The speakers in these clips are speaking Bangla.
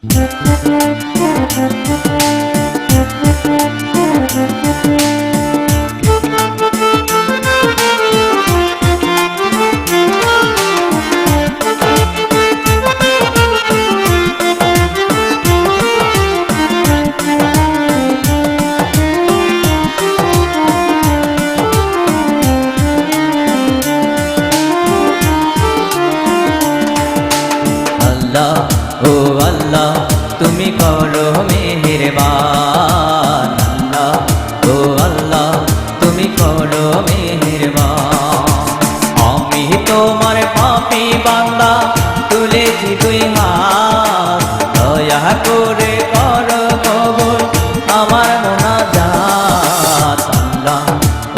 আল্লাহ ও আল্লাহ তুমি করো মেহেরবান। আল্লাহ ও আল্লাহ তুমি করো মেহেরবান। আমি তোমার পাপী বান্দা তুলেছি দুই হাত, দয়া করে করো কবুল আমার মুনাজাত। আল্লাহ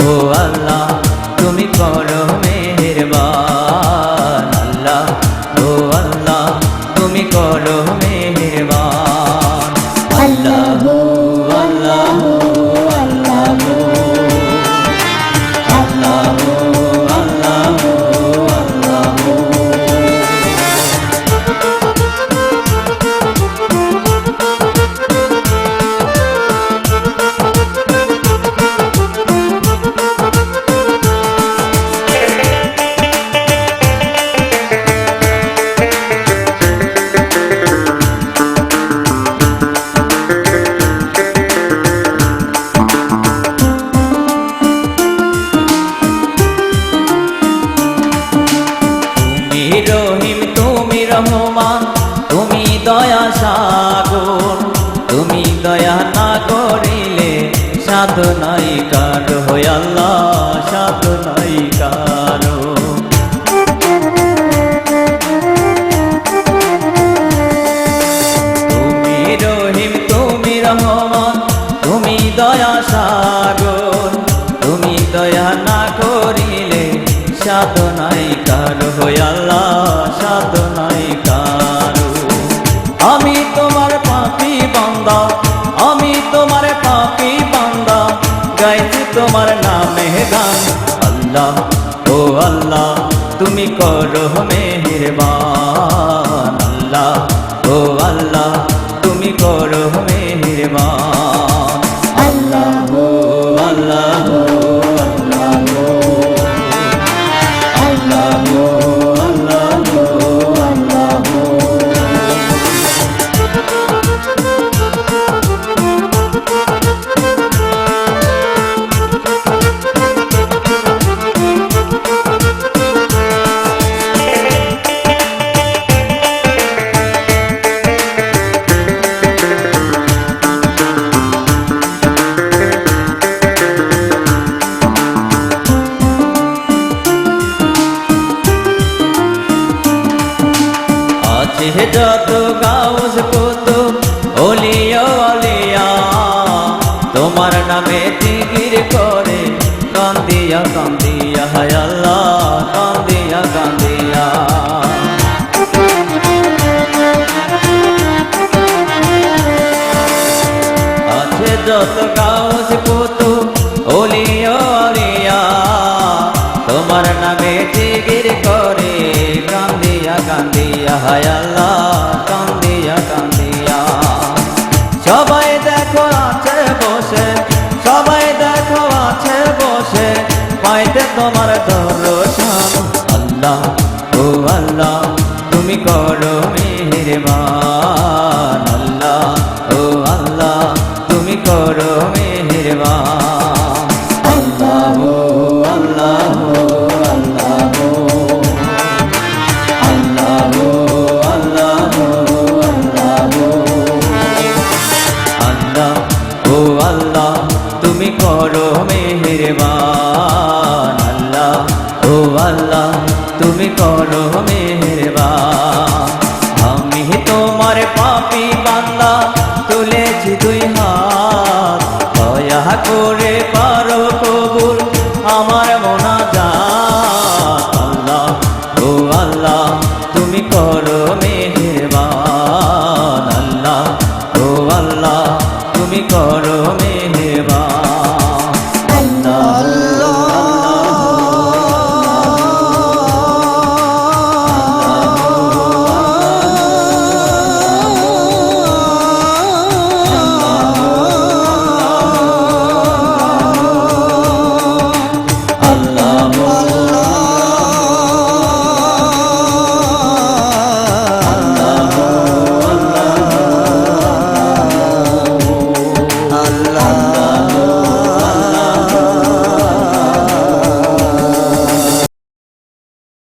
ও আল্লাহ তুমি করো মেহেরবান। আল্লাহ ও আল্লাহ তুমি করো মেহেরবান। আল্লাহ আল্লাহ আল্লাহ আল্লাহ আল্লাহ আল্লাহ। রহিম তুমি রহমান তুমি দয়া সাগর, তুমি দয়া না করিলে সাধ নাই কারো আল্লাহ, সাধ নাই কারো। তুমি রহিম তুমি রহমান তুমি দয়া সাগর, তুমি দয়া না করিলে সাধ নাই কারো আল্লাহ, সাধ নাই কারো। আমি তোমার পাপী বান্দা, আমি তোমার পাপী বান্দা, গাইছি তোমার নামে গান। আল্লাহ ও আল্লাহ তুমি করো মেহেরবান। আল্লাহ ও আল্লাহ তুমি করো মেহেরবান। আল্লাহ ও আল্লাহ যত গাউস কুতুব ওলিয়া ওলিয়া তোমার নামে জিকির করে কান্দিয়া কান্দিয়া হায় আল্লাহ, কান্দিয়া কান্দিয়া। আছে যত গাউস কুতুব ওলিয়া ওলিয়া তোমার নামে জিকির করে কান্দিয়া কান্দিয়া হায় আল্লাহ, কান্দিয়া কান্দিয়া। সবাই দেখো আছে বসে, সবাই দেখো আছে বসে, পাইতে তোমার দর্শন। আল্লাহ ও আল্লাহ তুমি করো মেহেরবান। আল্লাহ ও আল্লাহ তুমি করো মেহেরবান। আল্লাহ ও আল্লাহ তুমি করো মেহেরবান। আল্লাহ ও আল্লাহ তুমি করো মেহেরবান। আমি তোমার পাপী বান্দা তুলেছি দুই হাত, দয়া